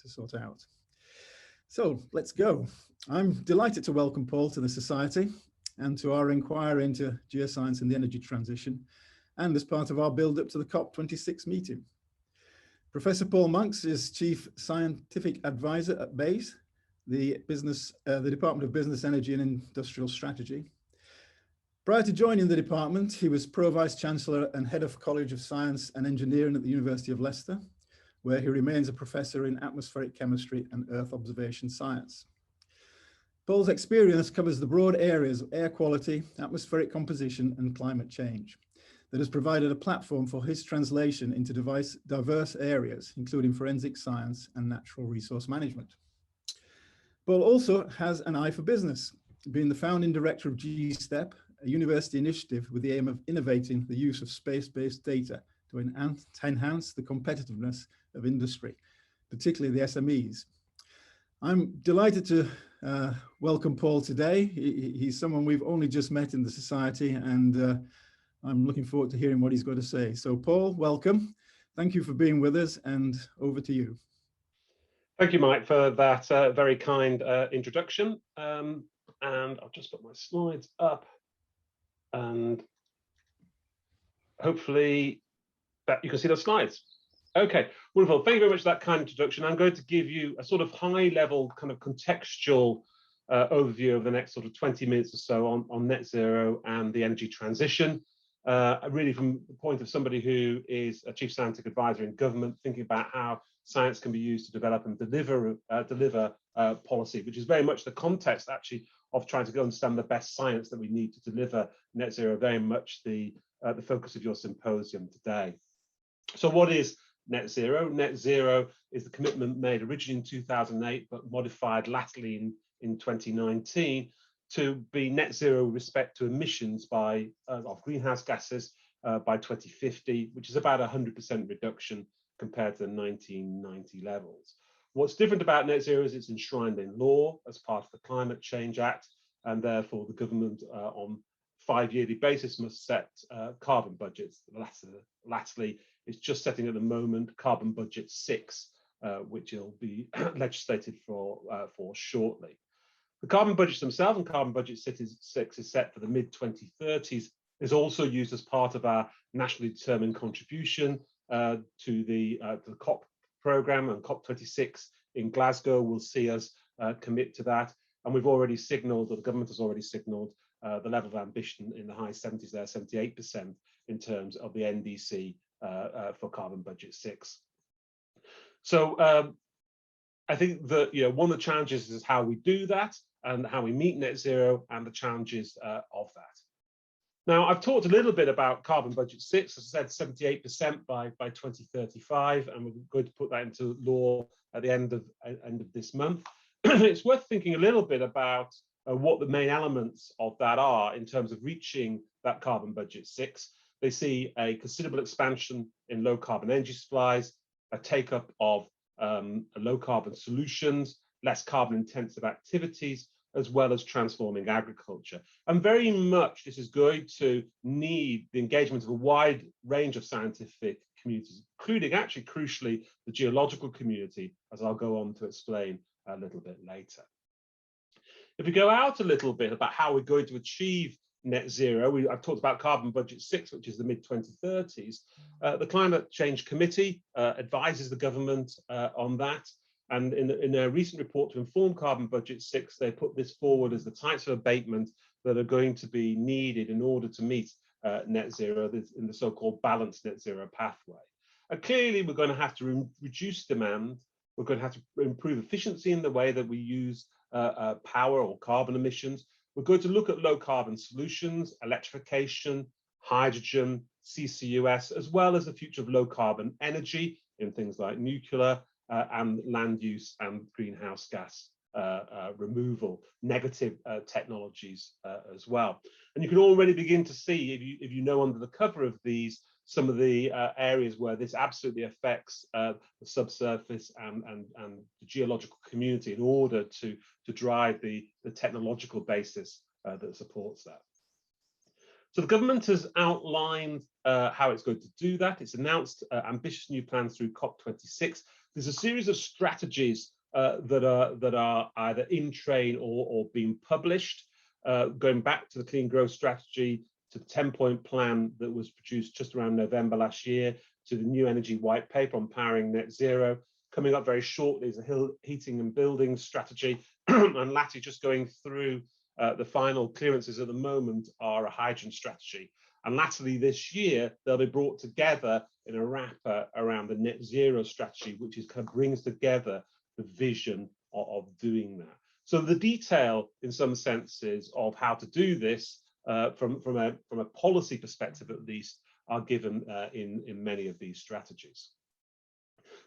to sort out. So let's go. I'm delighted to welcome Paul to the Society and to our inquiry into geoscience and the energy transition, and as part of our build-up to the COP26 meeting. Professor Paul Monks is Chief Scientific Advisor at BEIS, the Department of Business, Energy and Industrial Strategy. Prior to joining the department, he was Pro-Vice Chancellor and Head of College of Science and Engineering at the University of Leicester, where he remains a professor in atmospheric chemistry and Earth observation science. Paul's experience covers the broad areas of air quality, atmospheric composition, and climate change that has provided a platform for his translation into diverse areas, including forensic science and natural resource management. Paul also has an eye for business, being the founding director of GSTEP, a university initiative with the aim of innovating the use of space-based data to enhance the competitiveness of industry, particularly the SMEs. I'm delighted to welcome Paul today. He's someone we've only just met in the Society, and I'm looking forward to hearing what he's got to say. So Paul, welcome. Thank you for being with us, and over to you. Thank you, Mike, for that very kind introduction. And I'll just put my slides up, and hopefully that you can see those slides. Okay, wonderful. Thank you very much for that kind introduction. I'm going to give you a sort of high-level kind of contextual overview of the next sort of 20 minutes or so on net zero and the energy transition. Really from the point of somebody who is a Chief Scientific Advisor in government, thinking about how science can be used to develop and deliver policy, which is very much the context actually of trying to go understand the best science that we need to deliver net zero, very much the focus of your symposium today. So what is net zero? Net zero is the commitment made originally in 2008, but modified latterly in 2019 to be net zero with respect to emissions of greenhouse gases by 2050, which is about 100% reduction compared to the 1990 levels. What's different about net zero is it's enshrined in law as part of the Climate Change Act, and therefore the government on 5-yearly basis must set carbon budgets. Lastly, it's just setting at the moment carbon budget 6, which will be legislated for shortly. The carbon budgets themselves, and carbon budget 6 is set for the mid-2030s, is also used as part of our nationally determined contribution to the COP programme, and COP26 in Glasgow will see us commit to that. And we've already signalled, or the government has already signalled, the level of ambition in the high 70s there, 78% in terms of the NDC for carbon budget 6. So I think that one of the challenges is how we do that and how we meet net zero and the challenges of that. Now, I've talked a little bit about carbon budget 6, as I said, 78% by 2035, and we're going to put that into law at the end of this month. It's worth thinking a little bit about what the main elements of that are in terms of reaching that carbon budget 6. They see a considerable expansion in low carbon energy supplies, a take-up of low carbon solutions, less carbon intensive activities, as well as transforming agriculture. And very much this is going to need the engagement of a wide range of scientific communities, including actually crucially the geological community, as I'll go on to explain a little bit later. If we go out a little bit about how we're going to achieve net zero, I've talked about carbon budget 6, which is the mid-2030s. The Climate Change Committee advises the government on that. And in a recent report to inform carbon budget 6, they put this forward as the types of abatement that are going to be needed in order to meet net zero in the so-called balanced net zero pathway. Clearly, we're going to have to reduce demand. We're going to have to improve efficiency in the way that we use power or carbon emissions. We're going to look at low carbon solutions, electrification, hydrogen, CCUS, as well as the future of low carbon energy in things like nuclear and land use and greenhouse gas removal, negative technologies as well. And you can already begin to see, if you know under the cover of these, some of the areas where this absolutely affects the subsurface and the geological community in order to drive the technological basis that supports that. So the government has outlined how it's going to do that. It's announced ambitious new plans through COP26. There's a series of strategies that are either in train or being published, going back to the Clean Growth Strategy, to the 10-point plan that was produced just around November last year, to the new energy white paper on powering net zero. Coming up very shortly is a heating and building strategy, and latterly, just going through the final clearances at the moment, are a hydrogen strategy. And latterly this year, they'll be brought together in a wrapper around the net zero strategy, which kind of brings together the vision of doing that. So the detail, in some senses, of how to do this, from a policy perspective at least, are given in many of these strategies.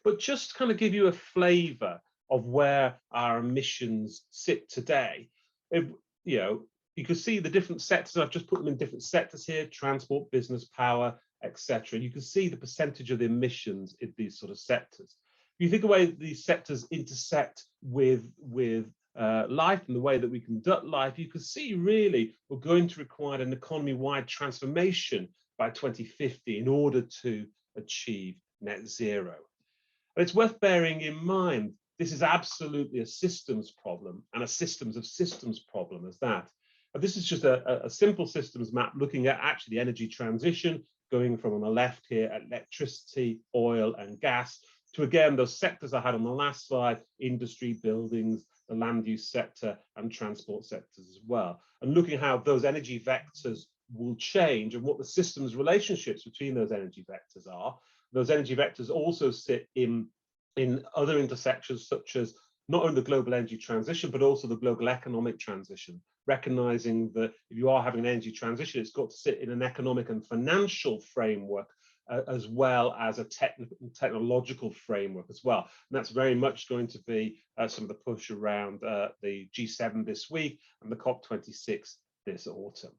But just to kind of give you a flavour of where our emissions sit today, you can see the different sectors. I've just put them in different sectors here: transport, business, power, etc. You can see the percentage of the emissions in these sort of sectors. If you think the way these sectors intersect with life and the way that we conduct life, you can see really we're going to require an economy-wide transformation by 2050 in order to achieve net zero. And it's worth bearing in mind this is absolutely a systems problem, and a systems of systems problem as that. And this is just a simple systems map looking at actually the energy transition, going from, on the left here, electricity, oil and gas, to again those sectors I had on the last slide: industry, buildings, the land use sector and transport sectors as well, and looking at how those energy vectors will change and what the systems relationships between those energy vectors are. Those energy vectors also sit in other intersections, such as not only the global energy transition, but also the global economic transition, recognizing that if you are having an energy transition, it's got to sit in an economic and financial framework, as well as a technological framework as well. And that's very much going to be some of the push around the G7 this week and the COP26 this autumn.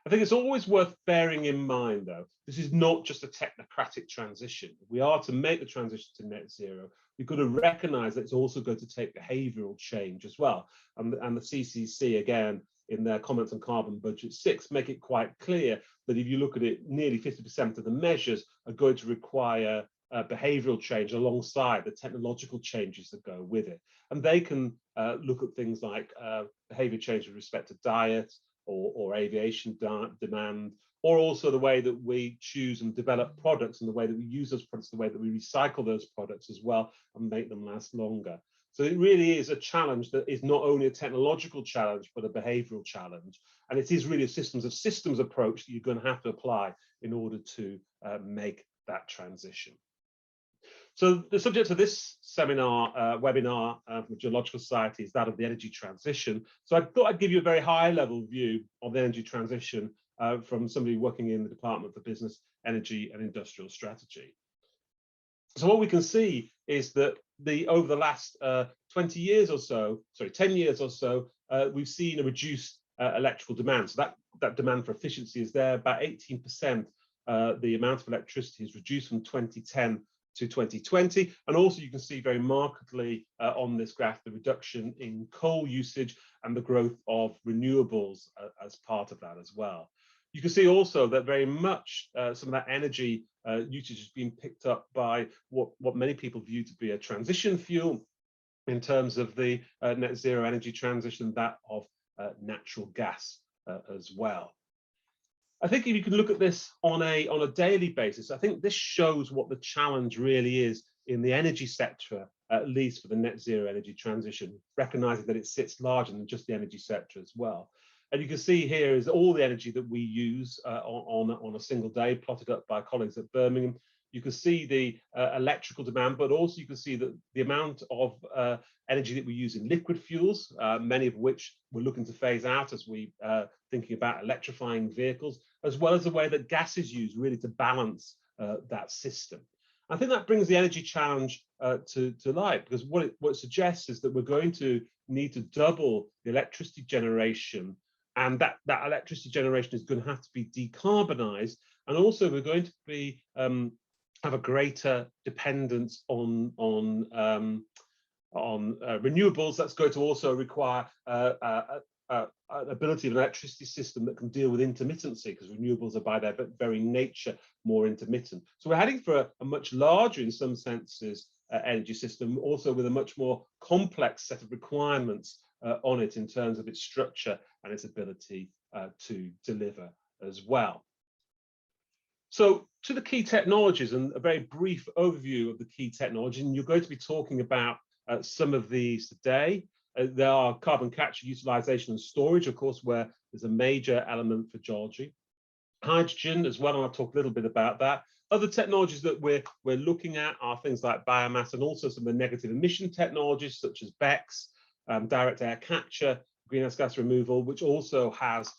I think it's always worth bearing in mind, though, this is not just a technocratic transition. If we are to make the transition to net zero, we've got to recognise that it's also going to take behavioural change as well. And the CCC, again, in their comments on Carbon Budget 6, make it quite clear that if you look at it, nearly 50% of the measures are going to require behavioural change alongside the technological changes that go with it. And they can look at things like behaviour change with respect to diet, or aviation demand, or also the way that we choose and develop products and the way that we use those products, the way that we recycle those products as well and make them last longer. So it really is a challenge that is not only a technological challenge, but a behavioural challenge. And it is really a systems of systems approach that you're going to have to apply in order to make that transition. So the subject of this seminar, webinar from the Geological Society is that of the energy transition. So I thought I'd give you a very high level view of the energy transition from somebody working in the Department for Business, Energy and Industrial Strategy. So what we can see is that over the last 10 years or so, we've seen a reduced electrical demand. So that demand for efficiency is there. About 18%, the amount of electricity is reduced from 2010 to 2020. And also you can see very markedly on this graph the reduction in coal usage and the growth of renewables as part of that as well. You can see also that very much some of that energy usage is being picked up by what many people view to be a transition fuel in terms of the net zero energy transition, that of natural gas as well. I think if you can look at this on a daily basis, I think this shows what the challenge really is in the energy sector, at least for the net zero energy transition, recognizing that it sits larger than just the energy sector as well. And you can see here is all the energy that we use on a single day, plotted up by colleagues at Birmingham. You can see the electrical demand, but also you can see that the amount of energy that we use in liquid fuels, many of which we're looking to phase out as we thinking about electrifying vehicles, as well as the way that gas is used really to balance that system. I think that brings the energy challenge to light, because what it suggests is that we're going to need to double the electricity generation, and that electricity generation is going to have to be decarbonised, and also we're going to be have a greater dependence on renewables. That's going to also require ability of an electricity system that can deal with intermittency, because renewables are by their very nature more intermittent. So we're heading for a much larger, in some senses, energy system, also with a much more complex set of requirements on it in terms of its structure and its ability to deliver as well. So to the key technologies, and a very brief overview of the key technologies, and you're going to be talking about some of these today. There are carbon capture, utilization and storage, of course, where there's a major element for geology. Hydrogen as well, and I'll talk a little bit about that. Other technologies that we're looking at are things like biomass, and also some of the negative emission technologies such as BECS, direct air capture, greenhouse gas removal, which also has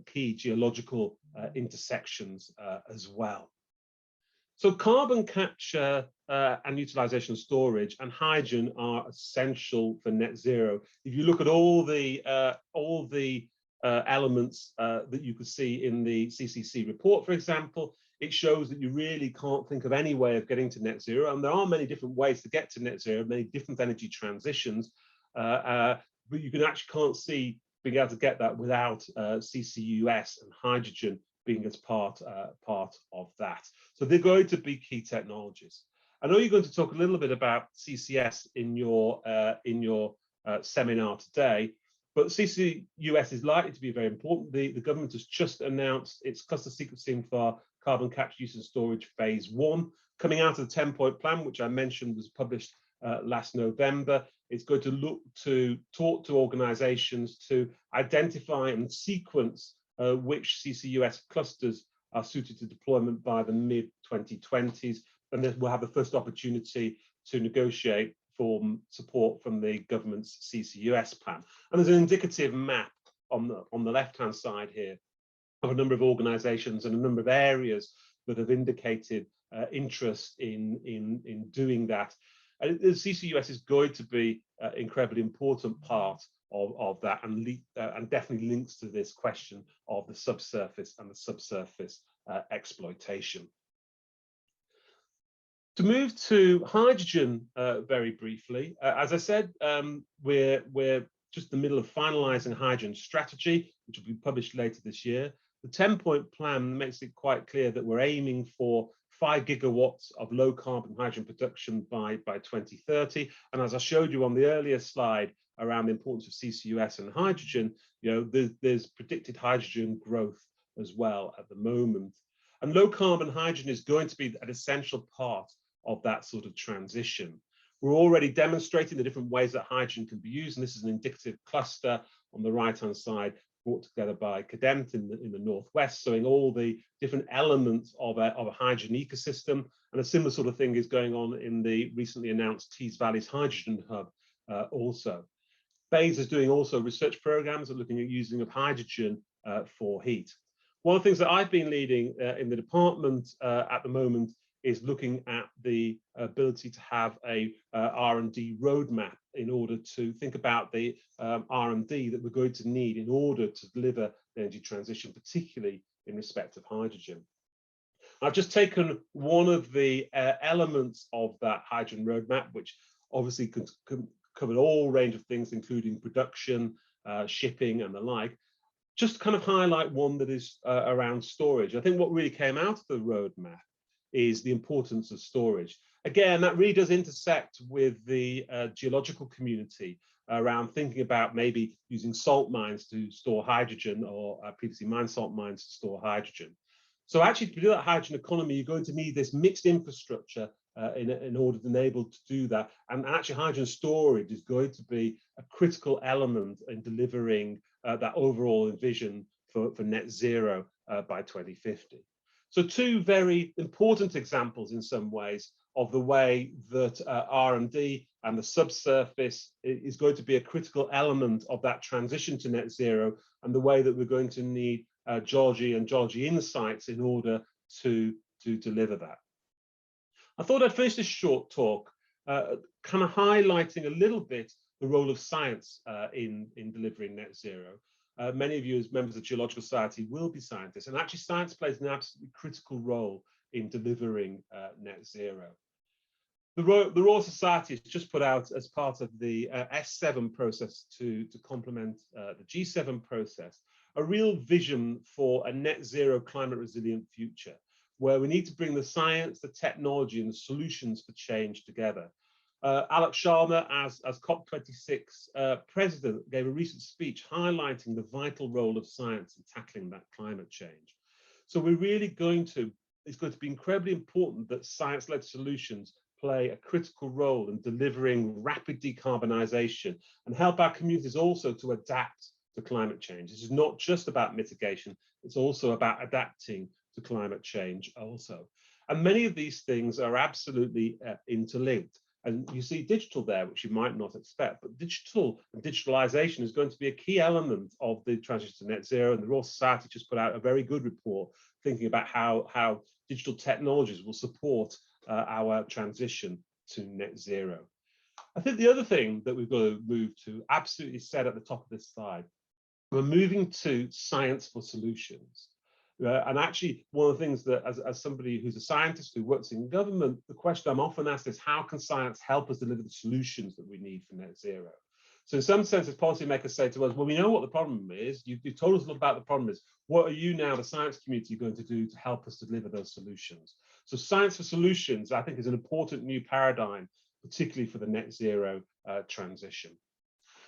key geological intersections as well. So carbon capture and utilization storage and hydrogen are essential for net zero. If you look at all the elements that you could see in the CCC report, for example, it shows that you really can't think of any way of getting to net zero. And there are many different ways to get to net zero, many different energy transitions, but you can't see being able to get that without CCUS and hydrogen being as part of that. So they're going to be key technologies. I know you're going to talk a little bit about CCS in your seminar today, but CCUS is likely to be very important. The government has just announced its cluster sequencing for carbon capture, use and storage phase 1, coming out of the 10-point plan, which I mentioned was published last November. It's going to look to talk to organizations to identify and sequence which CCUS clusters are suited to deployment by the mid-2020s, and then we'll have the first opportunity to negotiate for support from the government's CCUS plan. And there's an indicative map on the left-hand side here of a number of organizations and a number of areas that have indicated interest in doing that. And the CCUS is going to be an incredibly important part of that, and definitely links to this question of the subsurface and the subsurface exploitation. To move to hydrogen very briefly, as I said, we're just in the middle of finalising hydrogen strategy, which will be published later this year. The 10-point plan makes it quite clear that we're aiming for 5 gigawatts of low carbon hydrogen production by 2030. And as I showed you on the earlier slide around the importance of CCUS and hydrogen, there's predicted hydrogen growth as well at the moment. And low carbon hydrogen is going to be an essential part of that sort of transition. We're already demonstrating the different ways that hydrogen can be used, and this is an indicative cluster on the right-hand side, brought together by Cadent in the northwest, showing all the different elements of a hydrogen ecosystem. And a similar sort of thing is going on in the recently announced Tees Valley's hydrogen hub also. BEIS is doing also research programs and looking at using of hydrogen for heat. One of the things that I've been leading in the department at the moment is looking at the ability to have a R&D roadmap in order to think about the R&D that we're going to need in order to deliver the energy transition, particularly in respect of hydrogen. I've just taken one of the elements of that hydrogen roadmap, which obviously can cover all range of things, including production, shipping and the like, just to kind of highlight one that is around storage. I think what really came out of the roadmap is the importance of storage. Again, that really does intersect with the geological community around thinking about maybe using salt mines to store hydrogen, or previously mined salt mines to store hydrogen. So actually, to do that hydrogen economy, you're going to need this mixed infrastructure in order to enable to do that. And actually, hydrogen storage is going to be a critical element in delivering that overall vision for net zero by 2050. So 2 very important examples in some ways of the way that R&D and the subsurface is going to be a critical element of that transition to net zero, and the way that we're going to need geology and geology insights in order to deliver that. I thought I'd finish this short talk kind of highlighting a little bit the role of science in delivering net zero. Many of you as members of the Geological Society will be scientists, and actually science plays an absolutely critical role in delivering net zero. The Royal Society has just put out, as part of the S7 process to complement the G7 process, a real vision for a net zero climate resilient future, where we need to bring the science, the technology and the solutions for change together. Alex Sharma, as COP26 president, gave a recent speech highlighting the vital role of science in tackling that climate change. So we're really it's going to be incredibly important that science-led solutions play a critical role in delivering rapid decarbonisation and help our communities also to adapt to climate change. This is not just about mitigation, it's also about adapting to climate change also. And many of these things are absolutely interlinked. And you see digital there, which you might not expect, but digital and digitalisation is going to be a key element of the transition to net zero. And the Royal Society just put out a very good report thinking about how digital technologies will support our transition to net zero. I think the other thing that we've got to move to, absolutely said at the top of this slide, we're moving to science for solutions. And actually, one of the things that, as somebody who's a scientist who works in government, the question I'm often asked is, how can science help us deliver the solutions that we need for net zero? So in some sense, as policymakers say to us, well, we know what the problem is. You've told us a lot about the problem is. What are you now, the science community, going to do to help us deliver those solutions? So science for solutions, I think, is an important new paradigm, particularly for the net zero transition.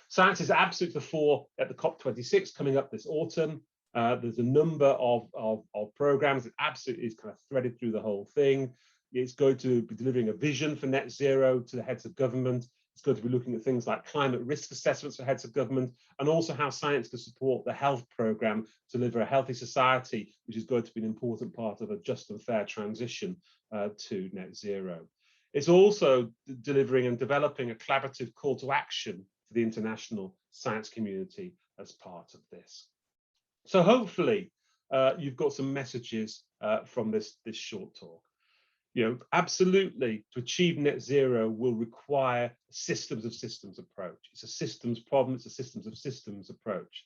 Science is absolutely the fore at the COP26 coming up this autumn. There's a number of programs that absolutely is kind of threaded through the whole thing. It's going to be delivering a vision for net zero to the heads of government. It's going to be looking at things like climate risk assessments for heads of government, and also how science can support the health programme to deliver a healthy society, which is going to be an important part of a just and fair transition to net zero. It's also delivering and developing a collaborative call to action for the international science community as part of this. So hopefully you've got some messages from this short talk. You know, absolutely, to achieve net zero will require a systems of systems approach. It's a systems problem, it's a systems of systems approach.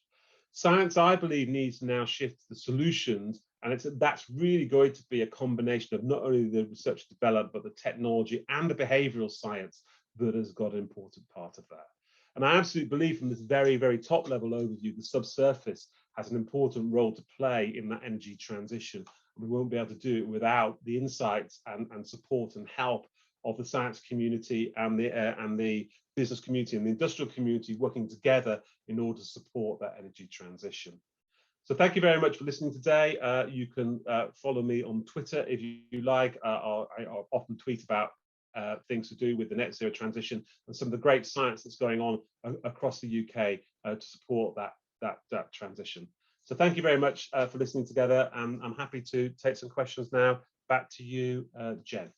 Science, I believe, needs to now shift to the solutions, and that's really going to be a combination of not only the research developed, but the technology and the behavioural science that has got an important part of that. And I absolutely believe from this very, very top level overview, the subsurface has an important role to play in that energy transition. We won't be able to do it without the insights and support and help of the science community and the business community and the industrial community working together in order to support that energy transition. So thank you very much for listening today. You can follow me on Twitter if you like. I often tweet about things to do with the net zero transition and some of the great science that's going on across the UK to support that transition. So thank you very much for listening together, and I'm happy to take some questions now. Back to you, Jen.